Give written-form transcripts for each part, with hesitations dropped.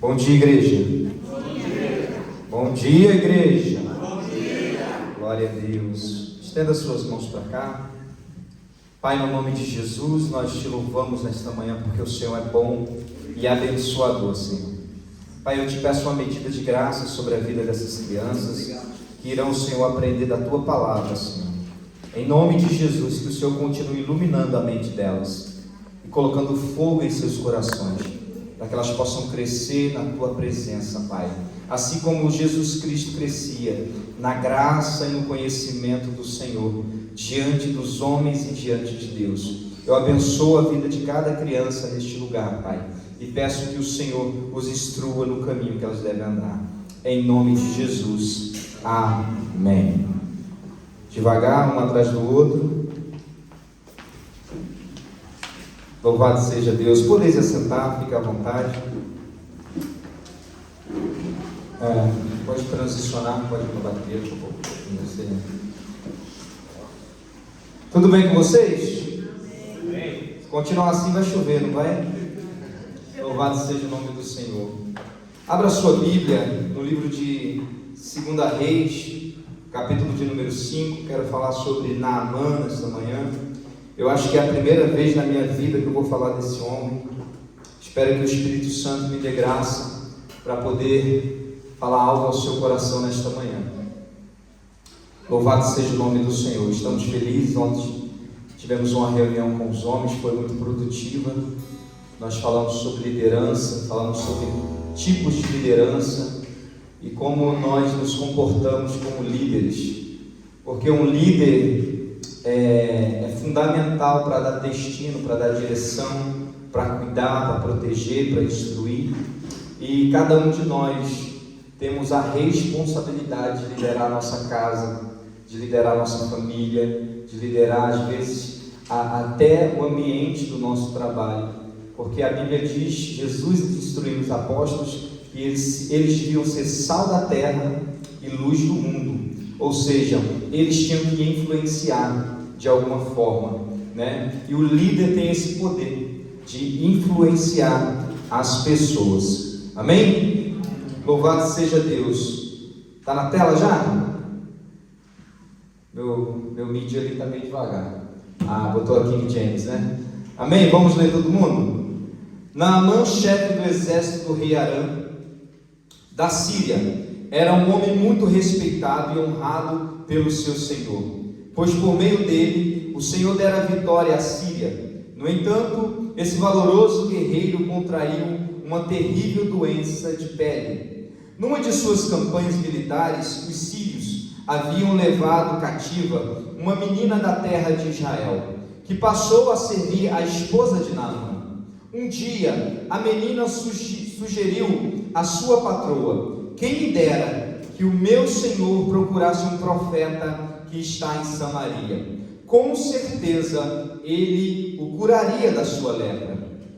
Bom dia, igreja. Bom dia, igreja. Bom dia. Glória a Deus. Estenda suas mãos para cá. Pai, no nome de Jesus, nós te louvamos nesta manhã porque o Senhor é bom e abençoador, Senhor. Pai, eu te peço uma medida de graça sobre a vida dessas crianças que irão, Senhor, aprender da Tua palavra, Senhor. Em nome de Jesus, que o Senhor continue iluminando a mente delas e colocando fogo em seus corações, para que elas possam crescer na Tua presença, Pai. Assim como Jesus Cristo crescia na graça e no conhecimento do Senhor, diante dos homens e diante de Deus. Eu abençoo a vida de cada criança neste lugar, Pai, e peço que o Senhor os instrua no caminho que elas devem andar. Em nome de Jesus. Amém. Devagar, um atrás do outro. Louvado seja Deus. Podeis assentar, fique à vontade. Pode transicionar, pode bater um pouco com você. Tudo bem com vocês? Amém. Se continuar assim vai chover, não vai? Louvado seja o nome do Senhor. Abra sua Bíblia no livro de 2 Reis, capítulo de número 5. Quero falar sobre Naamã nesta manhã. Eu acho que é a primeira vez na minha vida que eu vou falar desse homem. Espero que o Espírito Santo me dê graça para poder falar algo ao seu coração nesta manhã. Louvado seja o nome do Senhor. Estamos felizes. Ontem tivemos uma reunião com os homens, foi muito produtiva. Nós falamos sobre liderança, falamos sobre tipos de liderança e como nós nos comportamos como líderes. Porque um líder é fundamental para dar destino, para dar direção, para cuidar, para proteger, para instruir. E cada um de nós temos a responsabilidade de liderar a nossa casa, de liderar a nossa família, de liderar às vezes até o ambiente do nosso trabalho. Porque a Bíblia diz, Jesus instruiu os apóstolos que eles deviam ser sal da terra e luz do mundo. Ou seja, eles tinham que influenciar de alguma forma, né? E o líder tem esse poder de influenciar as pessoas. Amém? Louvado seja Deus. Está na tela já? Meu mídia ali está meio devagar. Botou a King James, né? Amém? Vamos ler todo mundo? Naamã, chefe do exército do rei Aram, da Síria, era um homem muito respeitado e honrado pelo seu Senhor, pois por meio dele o Senhor dera vitória à Síria. No entanto, esse valoroso guerreiro contraiu uma terrível doença de pele. Numa de suas campanhas militares, os sírios haviam levado cativa uma menina da terra de Israel, que passou a servir a esposa de Naamã. Um dia, a menina sugeriu à sua patroa: quem me dera que o meu senhor procurasse um profeta que está em Samaria. Com certeza ele o curaria da sua lepra.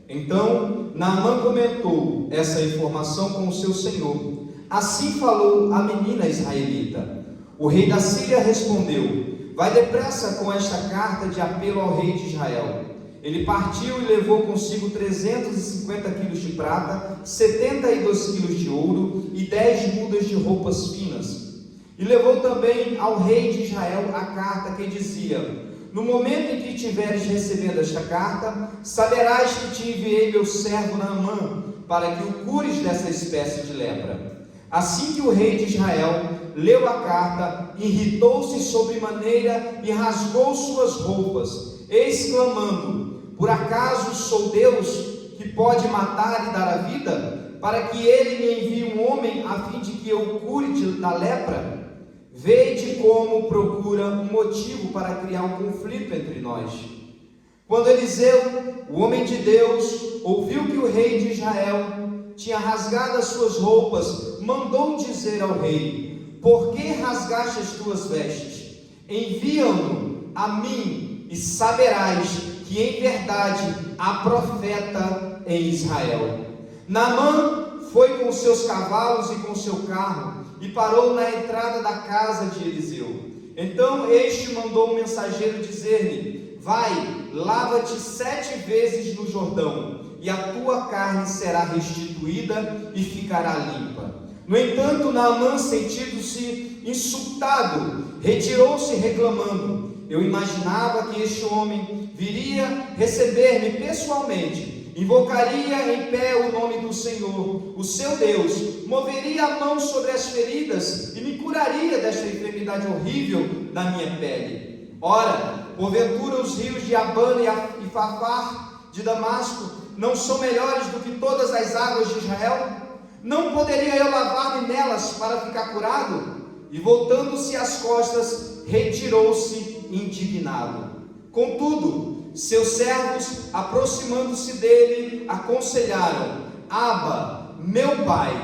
Então Naamã comentou essa informação com o seu senhor. Assim falou a menina israelita. O rei da Síria respondeu: vai depressa com esta carta de apelo ao rei de Israel. Ele partiu e levou consigo 350 quilos de prata, 72 quilos de ouro e 10 mudas de roupas finas. E levou também ao rei de Israel a carta que dizia: no momento em que tiveres recebendo esta carta, saberás que te enviei meu servo Naamã, para que o cures dessa espécie de lepra. Assim que o rei de Israel leu a carta, irritou-se sobremaneira e rasgou suas roupas, exclamando: por acaso sou Deus que pode matar e dar a vida, para que ele me envie um homem a fim de que eu o cure da lepra? Vede como procura um motivo para criar um conflito entre nós. Quando Eliseu, o homem de Deus, ouviu que o rei de Israel tinha rasgado as suas roupas, mandou dizer ao rei: por que rasgaste as tuas vestes? Envia-no a mim e saberás que em verdade há profeta em Israel. Naamã foi com seus cavalos e com seu carro e parou na entrada da casa de Eliseu. Então este mandou um mensageiro dizer-lhe: vai, lava-te 7 vezes no Jordão, e a tua carne será restituída e ficará limpa. No entanto, Naamã, sentindo-se insultado, retirou-se reclamando. Eu imaginava que este homem viria receber-me pessoalmente, invocaria em pé o nome do Senhor, o seu Deus, moveria a mão sobre as feridas e me curaria desta enfermidade horrível na minha pele. Ora, porventura os rios de Abana e Fafar de Damasco não são melhores do que todas as águas de Israel? Não poderia eu lavar-me nelas para ficar curado? E voltando-se as costas, retirou-se indignado. Contudo, seus servos, aproximando-se dele, aconselharam: Abba, meu pai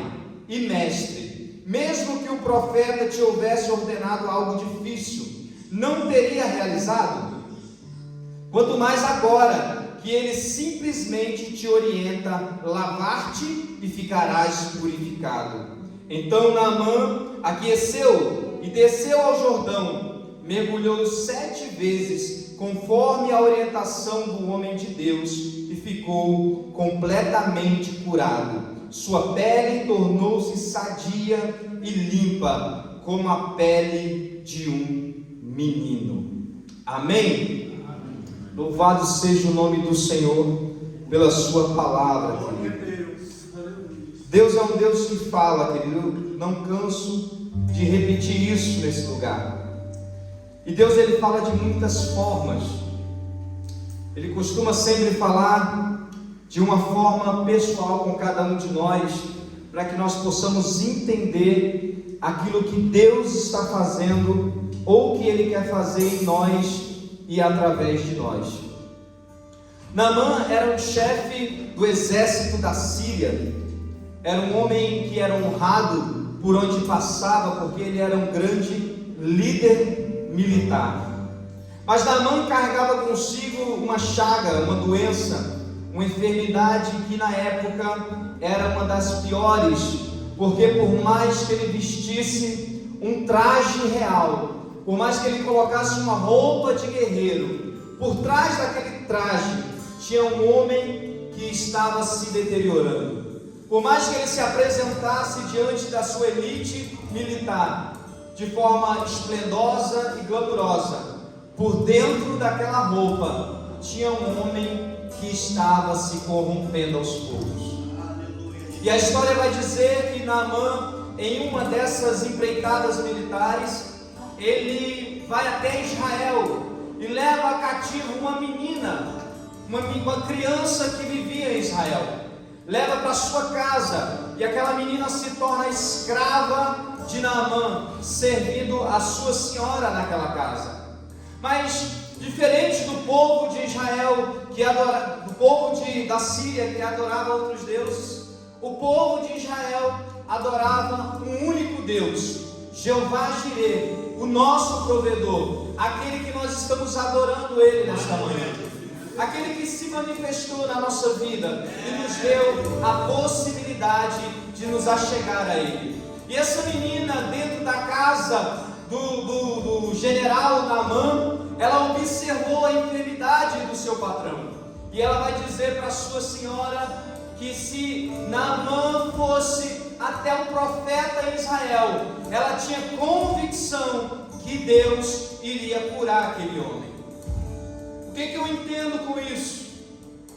e mestre, mesmo que o profeta te houvesse ordenado algo difícil, não teria realizado? Quanto mais agora que ele simplesmente te orienta: lavar-te e ficarás purificado. Então Naamã aqueceu e desceu ao Jordão, mergulhou 7 vezes, conforme a orientação do homem de Deus, e ficou completamente curado. Sua pele tornou-se sadia e limpa, como a pele de um menino. Amém? Louvado seja o nome do Senhor pela sua palavra, querido. Deus é um Deus que fala, querido. Eu não canso de repetir isso nesse lugar. E Deus, ele fala de muitas formas. Ele costuma sempre falar de uma forma pessoal com cada um de nós, para que nós possamos entender aquilo que Deus está fazendo, ou que Ele quer fazer em nós e através de nós. Naamã era um chefe do exército da Síria. Era um homem que era honrado por onde passava, porque ele era um grande líder militar. Mas Naamã carregava consigo uma chaga, uma doença, uma enfermidade que na época era uma das piores, porque por mais que ele vestisse um traje real, por mais que ele colocasse uma roupa de guerreiro, por trás daquele traje tinha um homem que estava se deteriorando. Por mais que ele se apresentasse diante da sua elite militar de forma esplendosa e glamurosa, por dentro daquela roupa tinha um homem que estava se corrompendo aos poucos. E a história vai dizer que Naamã, em uma dessas empreitadas militares, ele vai até Israel e leva cativo uma menina, uma criança que vivia em Israel. Leva para sua casa, e aquela menina se torna escrava de Naamã, servindo a sua senhora naquela casa. Mas diferente do povo de Israel, do povo da Síria, que adorava outros deuses, o povo de Israel adorava um único Deus, Jeová Jireh, o nosso provedor, aquele que nós estamos adorando Ele nesta manhã. Aquele que se manifestou na nossa vida e nos deu a possibilidade de nos achegar a Ele. E essa menina, dentro da casa do general Naamã, ela observou a enfermidade do seu patrão. E ela vai dizer para sua senhora que se Naamã fosse até um profeta em Israel, ela tinha convicção que Deus iria curar aquele homem. O que eu entendo com isso?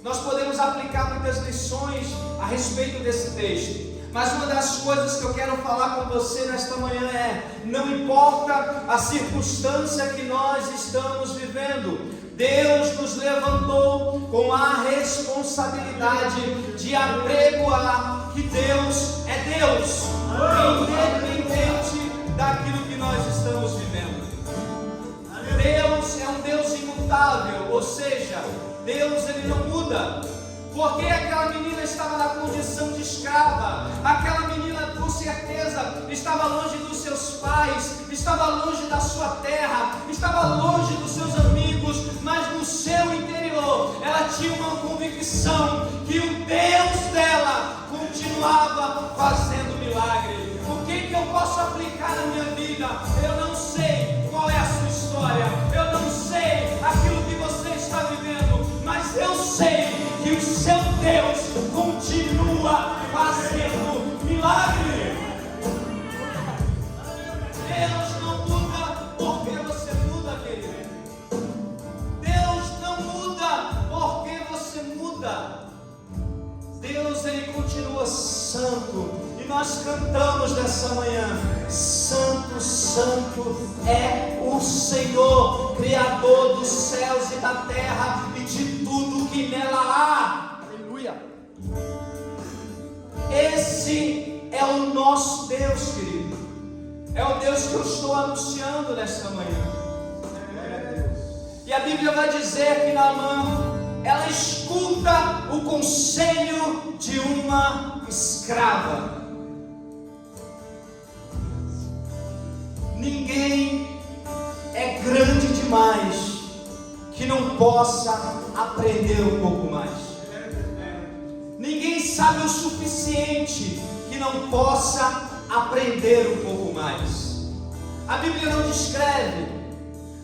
Nós podemos aplicar muitas lições a respeito desse texto, mas uma das coisas que eu quero falar com você nesta manhã é: não importa a circunstância que nós estamos vivendo, Deus nos levantou com a responsabilidade de apregoar que Deus é Deus, independente daquilo que nós estamos vivendo. Deus é um Deus imutável, ou seja, Deus ele não muda. Porque aquela menina estava na condição de escrava, aquela menina com certeza estava longe dos seus pais, estava longe da sua terra, estava longe dos seus amigos, mas no seu interior ela tinha uma convicção que o Deus dela continuava fazendo milagre. O que eu posso aplicar na minha vida? Eu não sei qual é a sua história, eu não sei aquilo que você está vivendo, mas eu sei que o seu Deus continua fazendo milagre. Deus não muda porque você muda, querido. Deus não muda porque você muda. Deus, Ele continua santo. E nós cantamos nessa manhã: Santo, Santo é o Senhor, Criador dos céus e da terra e de tudo que nela há. Aleluia. Esse é o nosso Deus, querido. É o Deus que eu estou anunciando nesta manhã. E a Bíblia vai dizer que Naamã, ela escuta o conselho de uma escrava. Ninguém é grande demais que não possa aprender um pouco mais. Ninguém sabe o suficiente que não possa aprender um pouco mais. A Bíblia não descreve,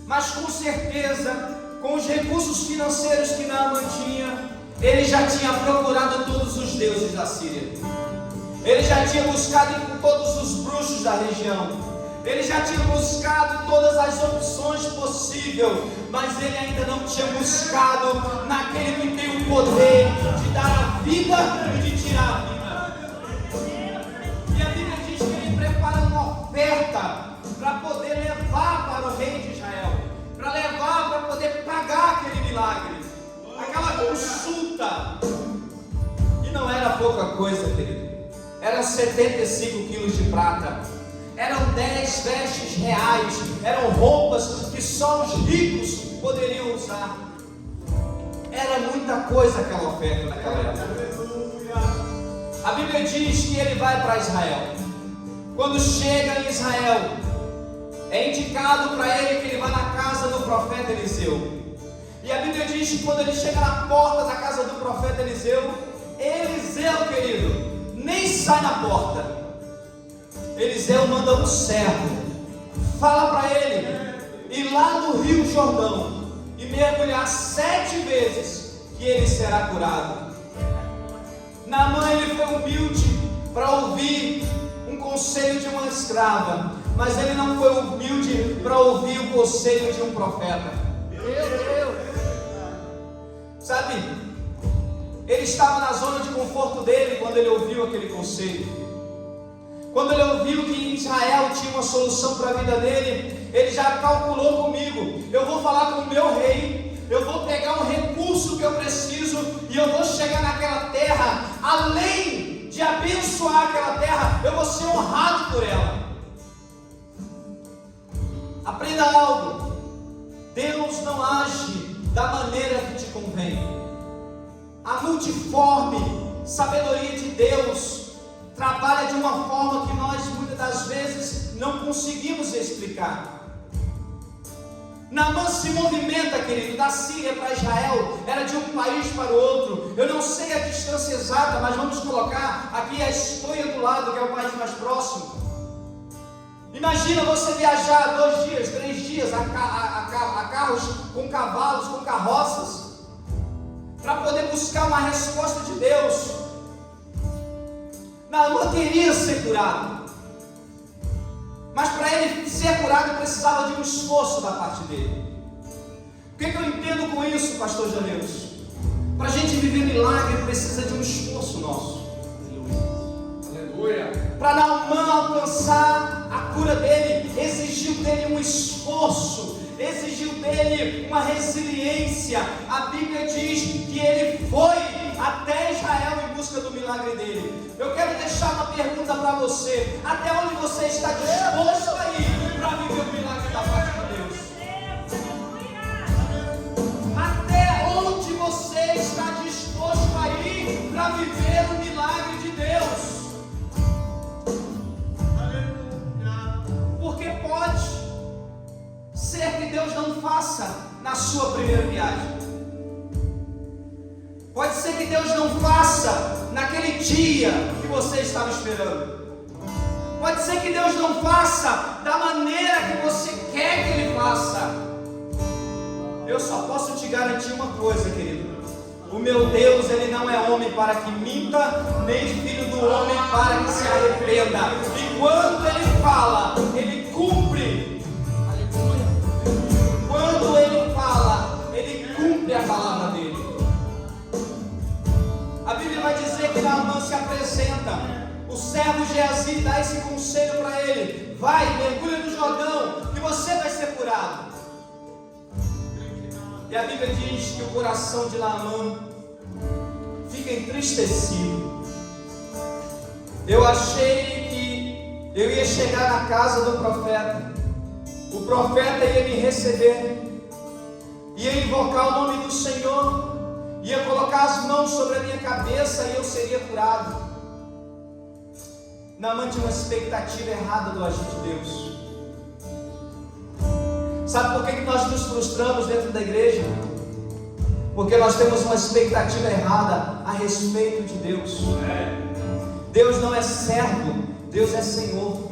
mas com certeza, com os recursos financeiros que Naamã tinha, ele já tinha procurado todos os deuses da Síria. Ele já tinha buscado com todos os bruxos da região. Ele já tinha buscado todas as opções possíveis, mas ele ainda não tinha buscado naquele que tem o poder de dar a vida e de tirar a vida. E a Bíblia diz que ele prepara uma oferta para poder levar para o rei de Israel, para levar, para poder pagar aquele milagre, aquela consulta. E não era pouca coisa, querido. Eram 75 quilos de prata. Eram 10 vestes reais, eram roupas que só os ricos poderiam usar. Era muita coisa aquela oferta naquela época. A Bíblia diz que ele vai para Israel. Quando chega em Israel, é indicado para ele que ele vai na casa do profeta Eliseu. E a Bíblia diz que quando ele chega na porta da casa do profeta Eliseu, querido, nem sai na porta. Eliseu manda um servo, fala para ele ir lá no Rio Jordão e mergulhar 7 vezes, que ele será curado. Naamã, ele foi humilde para ouvir um conselho de uma escrava, mas ele não foi humilde para ouvir o conselho de um profeta. Meu Deus! Sabe, ele estava na zona de conforto dele quando ele ouviu aquele conselho. Quando ele ouviu que em Israel tinha uma solução para a vida dele, ele já calculou comigo: eu vou falar com o meu rei, eu vou pegar um recurso que eu preciso e eu vou chegar naquela terra, além de abençoar aquela terra, eu vou ser honrado por ela. Aprenda algo: Deus não age da maneira que te convém. A multiforme sabedoria de Deus trabalha de uma forma que nós muitas das vezes não conseguimos explicar. Naamã se movimenta, querido, da Síria para Israel, era de um país para o outro. Eu não sei a distância exata, mas vamos colocar aqui a Espanha do lado, que é o país mais próximo. Imagina você viajar 2 dias, 3 dias a carros com cavalos, com carroças, para poder buscar uma resposta de Deus. Naamã queria ser curado, mas para ele ser curado precisava de um esforço da parte dele. O que eu entendo com isso, pastor Janeus? Para a gente viver milagre precisa de um esforço nosso. Aleluia. Para Naamã alcançar a cura dele, exigiu dele um esforço, exigiu dele uma resiliência. A Bíblia diz que ele foi até Israel em busca do milagre dele. Eu quero deixar uma pergunta para você: até onde você está disposto a ir para viver o milagre da parte de Deus? Até onde você está disposto a ir para viver o milagre de Deus? Porque pode ser que Deus não faça na sua primeira viagem. Pode ser que Deus não faça naquele dia que você estava esperando. Pode ser que Deus não faça da maneira que você quer que Ele faça. Eu só posso te garantir uma coisa, querido: O meu Deus, Ele não é homem para que minta, nem filho do homem para que se arrependa. E quando Ele fala, Ele cumpre. Quando Ele fala, Ele cumpre a palavra dEle. A Bíblia vai dizer que Naamã se apresenta. O servo Geazi dá esse conselho para ele: vai, mergulha no Jordão, que você vai ser curado. E a Bíblia diz que o coração de Naamã fica entristecido. Eu achei que eu ia chegar na casa do profeta, o profeta ia me receber, ia invocar o nome do Senhor, ia colocar as mãos sobre a minha cabeça e eu seria curado. Naamã tinha uma expectativa errada do agir de Deus. Sabe por que nós nos frustramos dentro da igreja? Porque nós temos uma expectativa errada a respeito de Deus. Deus não é servo, Deus é Senhor.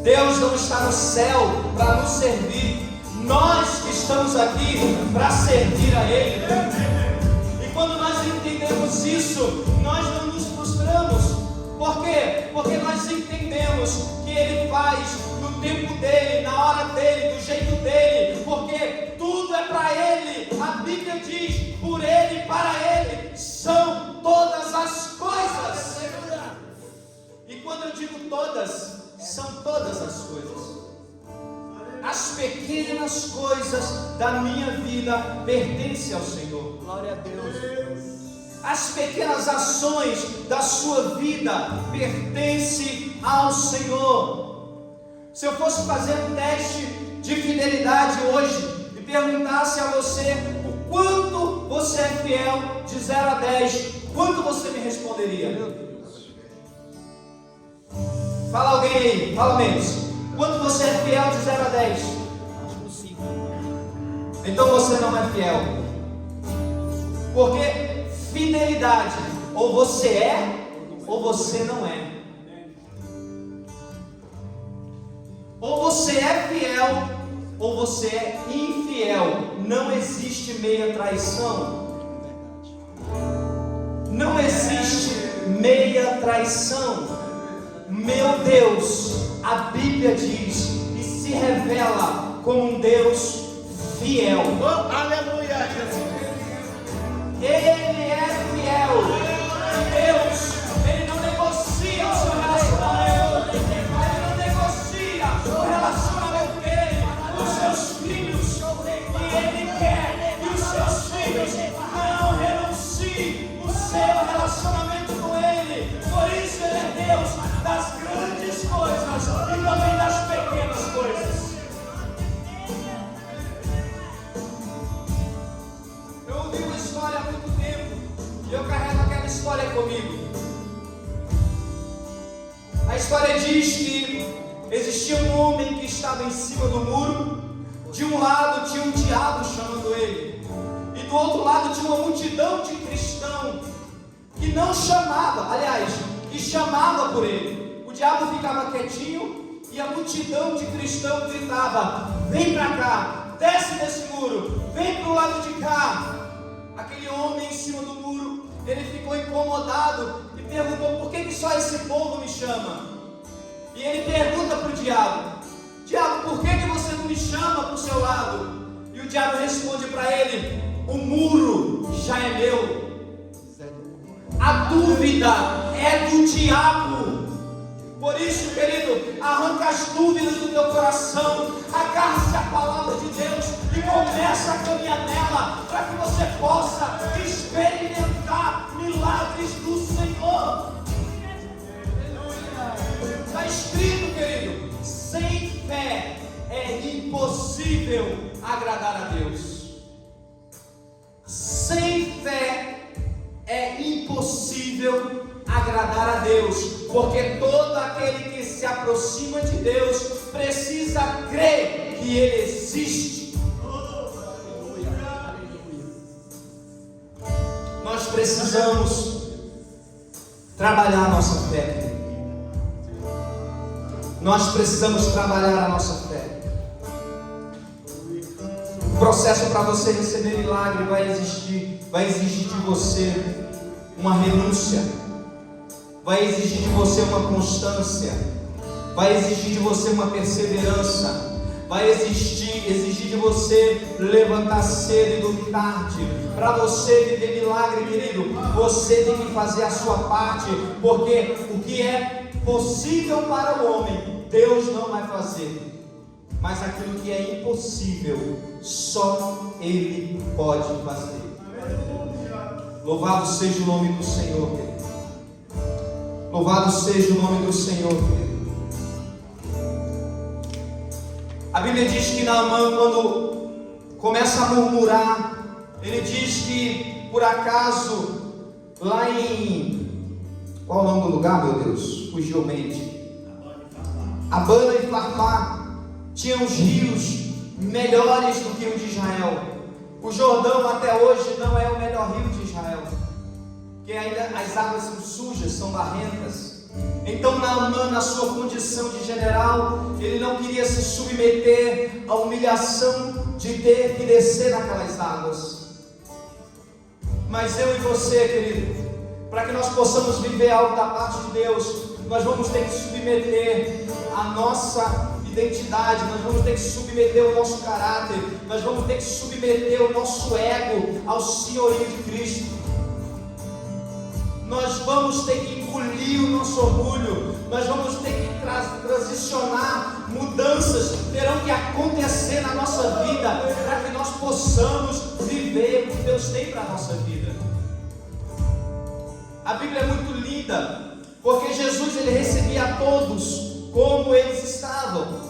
Deus não está no céu para nos servir. Nós que estamos aqui para servir a Ele. E quando nós entendemos isso, nós não nos frustramos. Por quê? Porque nós entendemos que Ele faz no tempo dEle, na hora dEle, do jeito dEle. Porque tudo é para Ele. A Bíblia diz: por Ele e para Ele são todas as coisas. E quando eu digo todas, são todas as coisas. As pequenas coisas da minha vida pertencem ao Senhor. Glória a Deus. As pequenas ações da sua vida pertencem ao Senhor. Se eu fosse fazer um teste de fidelidade hoje e perguntasse a você o quanto você é fiel de 0 a 10, quanto você me responderia? Meu Deus. Fala alguém aí, fala menos. Quanto você é fiel de 0 a 10? Então você não é fiel. Porque fidelidade, ou você é, ou você não é. Ou você é fiel, ou você é infiel. Não existe meia traição. Não existe meia traição. Meu Deus, a Bíblia diz e se revela como um Deus fiel. Oh, aleluia, Jesus. Ele é fiel. Deus, Ele não negocia o seu relacionamento. Ele não negocia o relacionamento dele com os seus filhos. E Ele quer que os seus filhos não renunciem o seu relacionamento com Ele. Por isso Ele é Deus das grandes coisas e também das pequenas coisas. Eu ouvi uma história há muito tempo e eu carrego aquela história comigo. A história diz que existia um homem que estava em cima do muro. De um lado tinha um diabo chamando ele, e do outro lado tinha uma multidão de cristãos que não chamava, aliás, que chamava por ele. O diabo ficava quietinho e a multidão de cristãos gritava: vem para cá, desce desse muro, vem para o lado de cá. Aquele homem em cima do muro, ele ficou incomodado e perguntou: por que só esse povo me chama? E ele pergunta para o diabo: diabo, por que você não me chama para o seu lado? E o diabo responde para ele: o muro já é meu. A dúvida é do diabo. Por isso, querido, arranca as dúvidas do teu coração, agarre-se à palavra de Deus e começa a caminhar nela, para que você possa experimentar milagres do Senhor. Está escrito, querido, sem fé é impossível agradar a Deus. Sem fé é impossível agradar a Deus, porque todo aquele que se aproxima de Deus precisa crer que Ele existe. Nós precisamos trabalhar a nossa fé. Nós precisamos trabalhar a nossa fé. O processo para você receber milagre vai exigir de você uma renúncia, vai exigir de você uma constância, vai exigir de você uma perseverança, vai exigir de você levantar cedo e dormir tarde. Para você viver milagre, querido, você tem que fazer a sua parte, porque o que é possível para o homem, Deus não vai fazer. Mas aquilo que é impossível, só Ele pode fazer. Louvado seja o nome do Senhor, querido. Louvado seja o nome do Senhor, querido. A Bíblia diz que Naamã, quando começa a murmurar, ele diz que, por acaso, lá em... qual o nome do lugar, meu Deus? Fugiu mente. Abana e Farpá tinham os rios melhores do que o de Israel. O Jordão até hoje não é o melhor rio de Israel, porque ainda as águas são sujas, são barrentas. Então Naamã, na sua condição de general, ele não queria se submeter à humilhação de ter que descer naquelas águas. Mas eu e você, querido, para que nós possamos viver algo da parte de Deus, nós vamos ter que submeter a nossa identidade, nós vamos ter que submeter o nosso caráter, nós vamos ter que submeter o nosso ego ao senhorio de Cristo. Nós vamos ter que engolir o nosso orgulho, nós vamos ter que transicionar, mudanças terão que acontecer na nossa vida, para que nós possamos viver o que Deus tem para a nossa vida. A Bíblia é muito linda, porque Jesus, ele recebia a todos como eles estavam.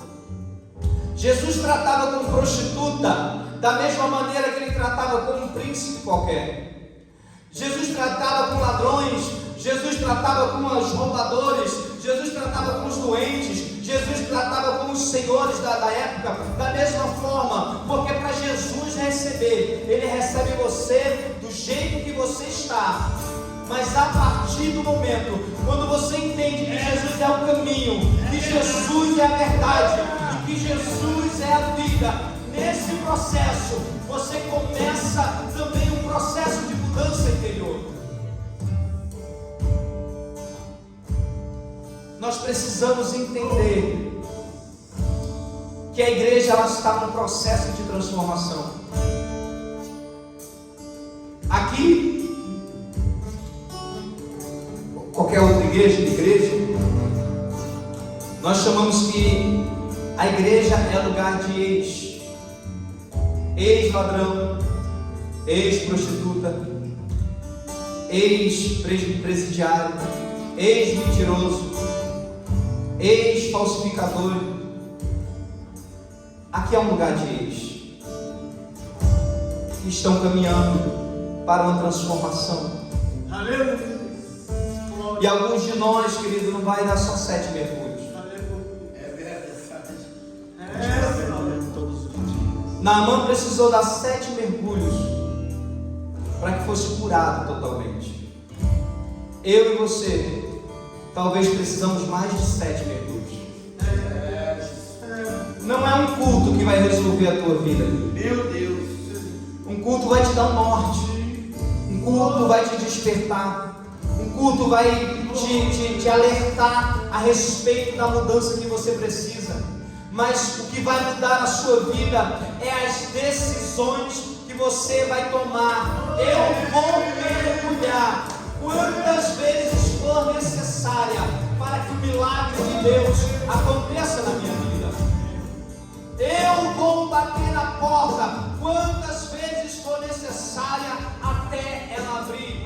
Jesus tratava com prostituta da mesma maneira que ele tratava com um príncipe qualquer. Jesus tratava com ladrões, Jesus tratava com os roubadores, Jesus tratava com os doentes, Jesus tratava com os senhores da época, da mesma forma, porque para Jesus receber, ele recebe você do jeito que você está. Mas a partir do momento, quando você entende que Jesus é o caminho, que Jesus é a verdade, e que Jesus é a vida, nesse processo, você começa também um processo de mudança interior. Nós precisamos entender que a igreja, ela está num processo de transformação. Aqui, qualquer outra igreja, nós chamamos que a igreja é lugar de ex-ladrão, ex-prostituta, ex-presidiário, ex-mentiroso, ex-falsificador. Aqui é um lugar de ex, que estão caminhando para uma transformação. Aleluia. E alguns de nós, querido, não vai dar só 7 mergulhos. É verdade. Naamã precisou dar 7 mergulhos para que fosse curado totalmente. Eu e você, talvez precisamos mais de 7 mergulhos. Não é um culto que vai resolver a tua vida. Meu Deus. Um culto vai te dar um norte. Um culto vai te despertar. Um culto vai te alertar a respeito da mudança que você precisa. Mas o que vai mudar a sua vida é as decisões que você vai tomar. Eu vou mergulhar quantas vezes for necessária para que o milagre de Deus aconteça na minha vida. Eu vou bater na porta quantas vezes for necessária até ela abrir.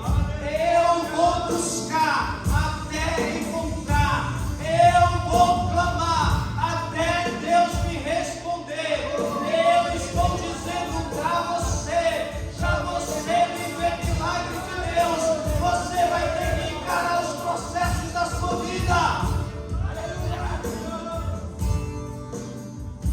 Eu vou buscar até encontrar. Eu vou clamar até Deus me responder. Eu estou dizendo para você, para você viver milagre de Deus, você vai ter que encarar os processos da sua vida.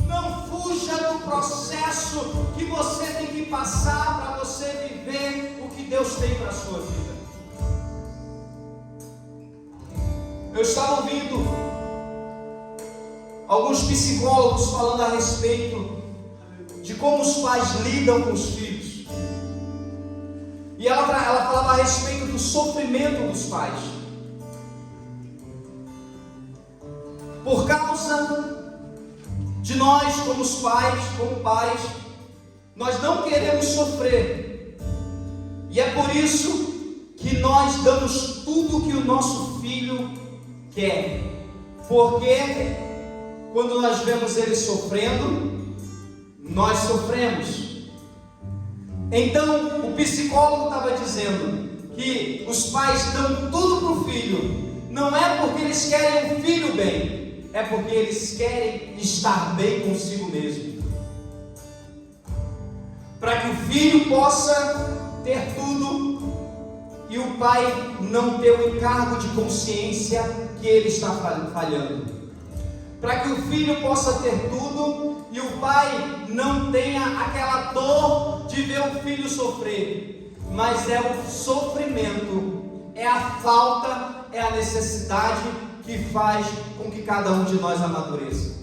Não fuja do processo que você tem que passar para você viver o que Deus tem para a sua vida. Eu estava ouvindo alguns psicólogos falando a respeito de como os pais lidam com os filhos. E ela falava a respeito do sofrimento dos pais. Por causa de nós, como pais, nós não queremos sofrer. E é por isso que nós damos tudo que o nosso filho quer. Porque quando nós vemos ele sofrendo, nós sofremos. Então, o psicólogo estava dizendo que os pais dão tudo para o filho. Não é porque eles querem um filho bem, é porque eles querem estar bem consigo mesmo. Para que o filho possa ter tudo e o pai não ter o encargo de consciência que ele está falhando. Para que o filho possa ter tudo e o pai não tenha aquela dor de ver o filho sofrer. Mas é o sofrimento, é a falta, é a necessidade que faz com que cada um de nós amadureça.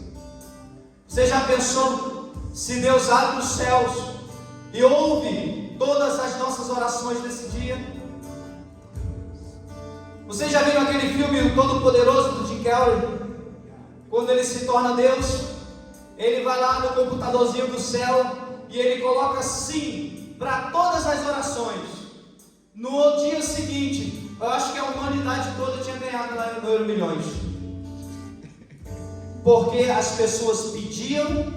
Você já pensou se Deus abre os céus e ouve todas as nossas orações desse dia? Vocês já viram aquele filme O Todo-Poderoso do Jim Carrey? Quando ele se torna Deus, ele vai lá no computadorzinho do céu e ele coloca sim para todas as orações. No dia seguinte, eu acho que a humanidade toda tinha ganhado lá no Euro Milhões. Porque as pessoas pediam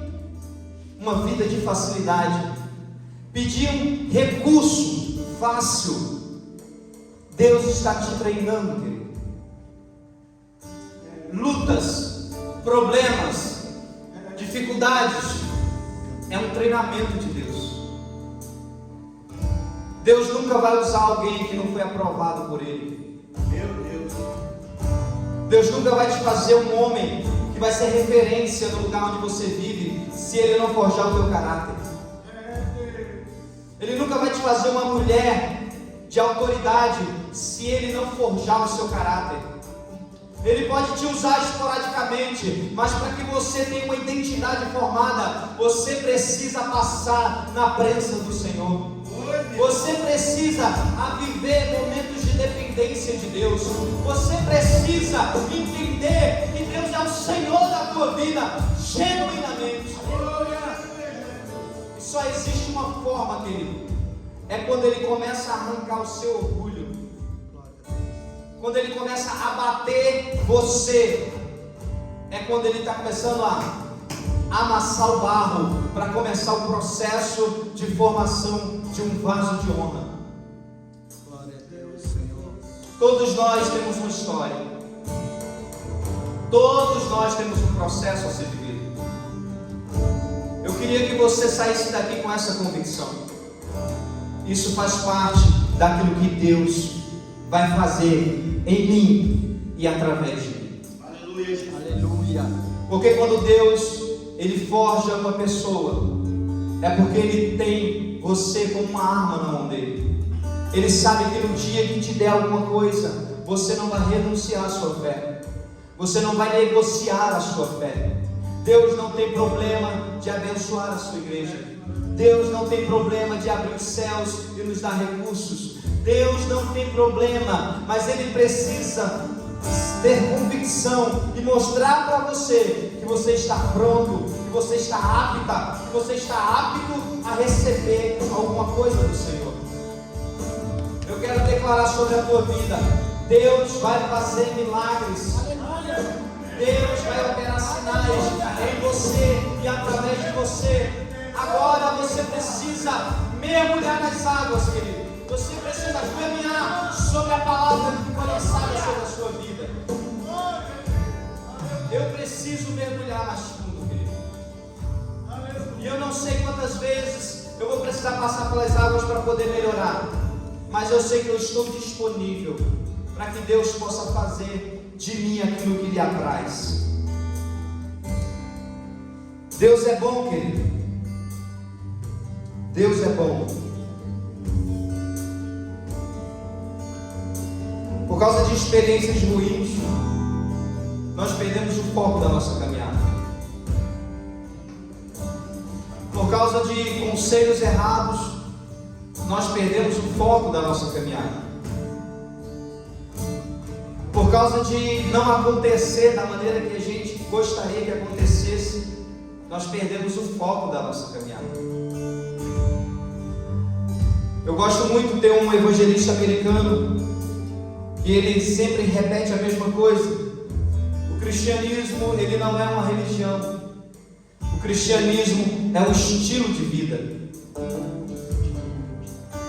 uma vida de facilidade, pediam recurso fácil. Deus está te treinando, querido. Lutas, problemas, dificuldades, é um treinamento de Deus. Deus nunca vai usar alguém que não foi aprovado por Ele. Meu Deus. Deus nunca vai te fazer um homem que vai ser referência no lugar onde você vive, se Ele não forjar o teu caráter. Ele nunca vai te fazer uma mulher de autoridade, se Ele não forjar o seu caráter. Ele pode te usar esporadicamente, mas para que você tenha uma identidade formada, você precisa passar na presença do Senhor. Você precisa viver momentos de dependência de Deus. Você precisa entender que Deus é o Senhor da tua vida, genuinamente. E só existe uma forma, querido. É quando Ele começa a arrancar o seu orgulho. Quando Ele começa a abater você. É quando Ele está começando a amassar o barro para começar o processo de formação de um vaso de honra. Glória a Deus, Senhor. Todos nós temos uma história. Todos nós temos um processo a ser vivido. Eu queria que você saísse daqui com essa convicção. Isso faz parte daquilo que Deus vai fazer em mim e através de mim. Aleluia, Jesus. Aleluia. Porque quando Deus Ele forja uma pessoa, é porque Ele tem você como uma arma na mão dele. Ele sabe que no dia que te der alguma coisa, você não vai renunciar à sua fé, você não vai negociar a sua fé. Deus não tem problema de abençoar a sua igreja. Deus não tem problema de abrir os céus e nos dar recursos. Deus não tem problema, mas Ele precisa ter convicção e mostrar para você que você está pronto, que você está apta, que você está apto a receber alguma coisa do Senhor. Eu quero declarar sobre a tua vida: Deus vai fazer milagres. Deus vai operar sinais em você e através de você. Agora você precisa mergulhar nas águas, querido. Você precisa caminhar sobre a palavra que foi lançada sobre a sua vida. Eu preciso mergulhar mais fundo, querido. E eu não sei quantas vezes eu vou precisar passar pelas águas para poder melhorar, mas eu sei que eu estou disponível para que Deus possa fazer de mim aquilo que lhe apraz. Deus é bom, querido. Deus é bom. Por causa de experiências ruins, nós perdemos o foco da nossa caminhada. Por Por causa de conselhos errados, nós perdemos o foco da nossa caminhada. Por causa de não acontecer da maneira que a gente gostaria que acontecesse, nós perdemos o foco da nossa caminhada. Eu gosto muito de ter um evangelista americano e ele sempre repete a mesma coisa. O cristianismo, ele não é uma religião. O cristianismo é um estilo de vida.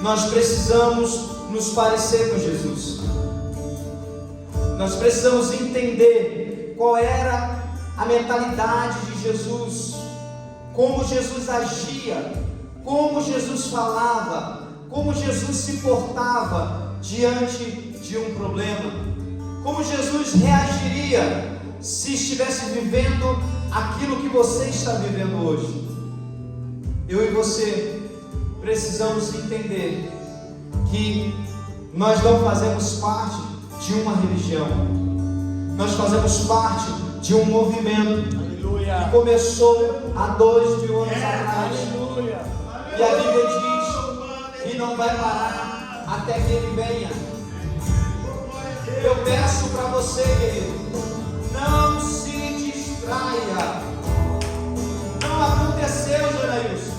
Nós precisamos nos parecer com Jesus. Nós precisamos entender qual era a mentalidade de Jesus, como Jesus agia, como Jesus falava, como Jesus se portava diante de um problema, como Jesus reagiria se estivesse vivendo aquilo que você está vivendo hoje. Eu e você precisamos entender que nós não fazemos parte de uma religião, nós fazemos parte de um movimento. Aleluia. Que começou há 2000 anos atrás. Aleluia. E a Bíblia diz que não vai parar até que Ele venha. Eu peço para você, querido, não se distraia. Não aconteceu, Janaílson.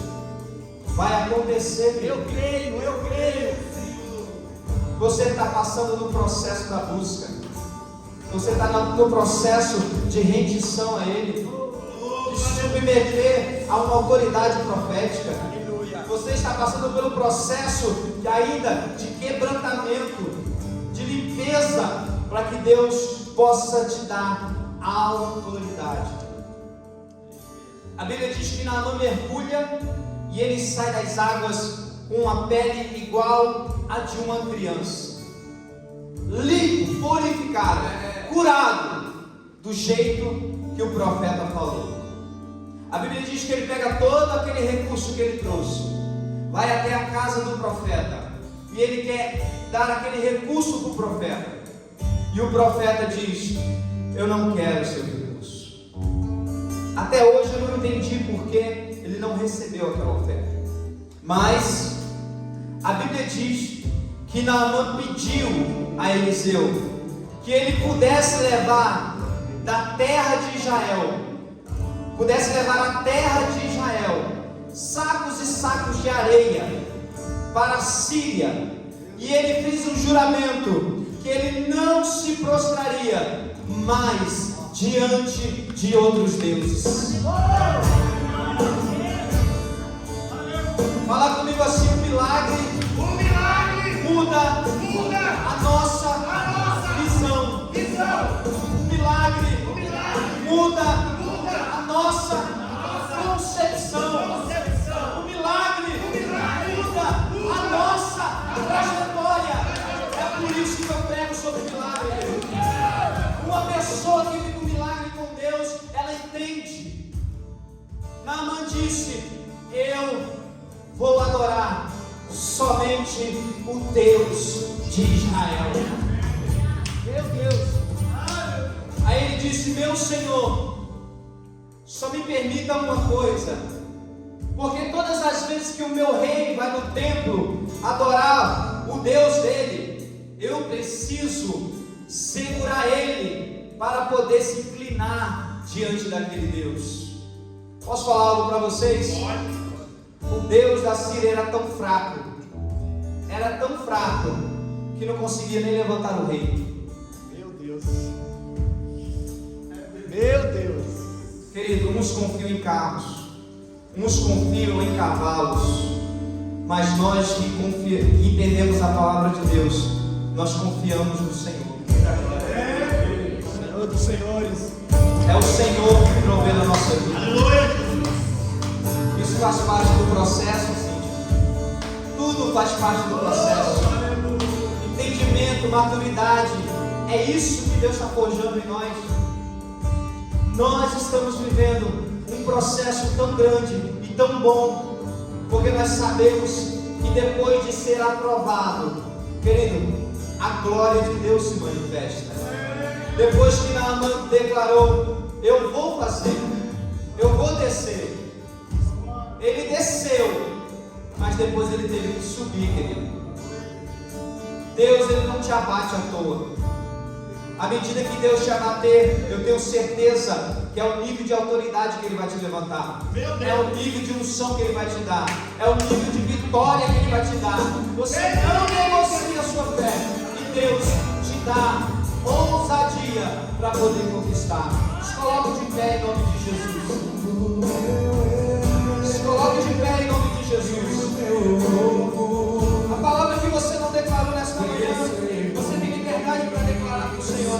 Vai acontecer, Eu creio, eu creio. Você está passando no processo da busca. Você está no processo de rendição a Ele, de se submeter a uma autoridade profética. Você está passando pelo processo de quebrantamento, de limpeza, para que Deus possa te dar autoridade. A Bíblia diz que Naamã mergulha e ele sai das águas com uma pele igual à de uma criança, limpo, purificado, curado, do jeito que o profeta falou. A Bíblia diz que ele pega todo aquele recurso que ele trouxe, vai até a casa do profeta, e ele quer dar aquele recurso para o profeta, e o profeta diz: eu não quero seu recurso. Até hoje eu não entendi porque ele não recebeu aquela oferta, mas a Bíblia diz que Naamã pediu a Eliseu que ele pudesse levar da terra de Israel, pudesse levar a terra de Israel sacos e sacos de areia para a Síria, e ele fez um juramento que ele não se prostraria mais diante de outros deuses. Fala comigo assim: o milagre muda a nossa visão. O milagre muda a nossa concepção. O milagre muda a nossa trajetória. É por isso que eu prego sobre milagre. Uma pessoa que vive um milagre com Deus, ela entende. Naamã disse: eu vou adorar somente o Deus de Israel. Meu Deus. Aí ele disse: meu Senhor, só me permita uma coisa, porque todas as vezes que o meu rei vai no templo adorar o Deus dele, eu preciso segurar ele para poder se inclinar diante daquele Deus. Posso falar algo para vocês? O Deus da Síria era tão fraco, que não conseguia nem levantar o rei. Meu Deus. Meu Deus. Querido, uns confiam em carros, uns confiam em cavalos, mas nós que entendemos a palavra de Deus, nós confiamos no Senhor. Senhor dos senhores. É o Senhor que provê na nossa vida. Aleluia. Isso faz parte do processo, sim. Tudo faz parte do processo. Entendimento, maturidade, é isso que Deus está forjando em nós. Nós estamos vivendo um processo tão grande e tão bom, porque nós sabemos que depois de ser aprovado, querido, a glória de Deus se manifesta. Depois que Naamã declarou: eu vou fazer, eu vou descer, Ele desceu, mas depois ele teve que subir, querido. Deus, ele não te abate à toa. À medida que Deus te abater, eu tenho certeza que é o nível de autoridade que Ele vai te levantar, é o nível de unção que Ele vai te dar, é o nível de vitória que Ele vai te dar. Você não negocia a sua fé, e Deus te dá ousadia para poder conquistar. Se coloque de pé em nome de Jesus. Se coloque de pé em nome de Jesus. A palavra que você não declarou nesta manhã, você tem liberdade para declarar para o Senhor.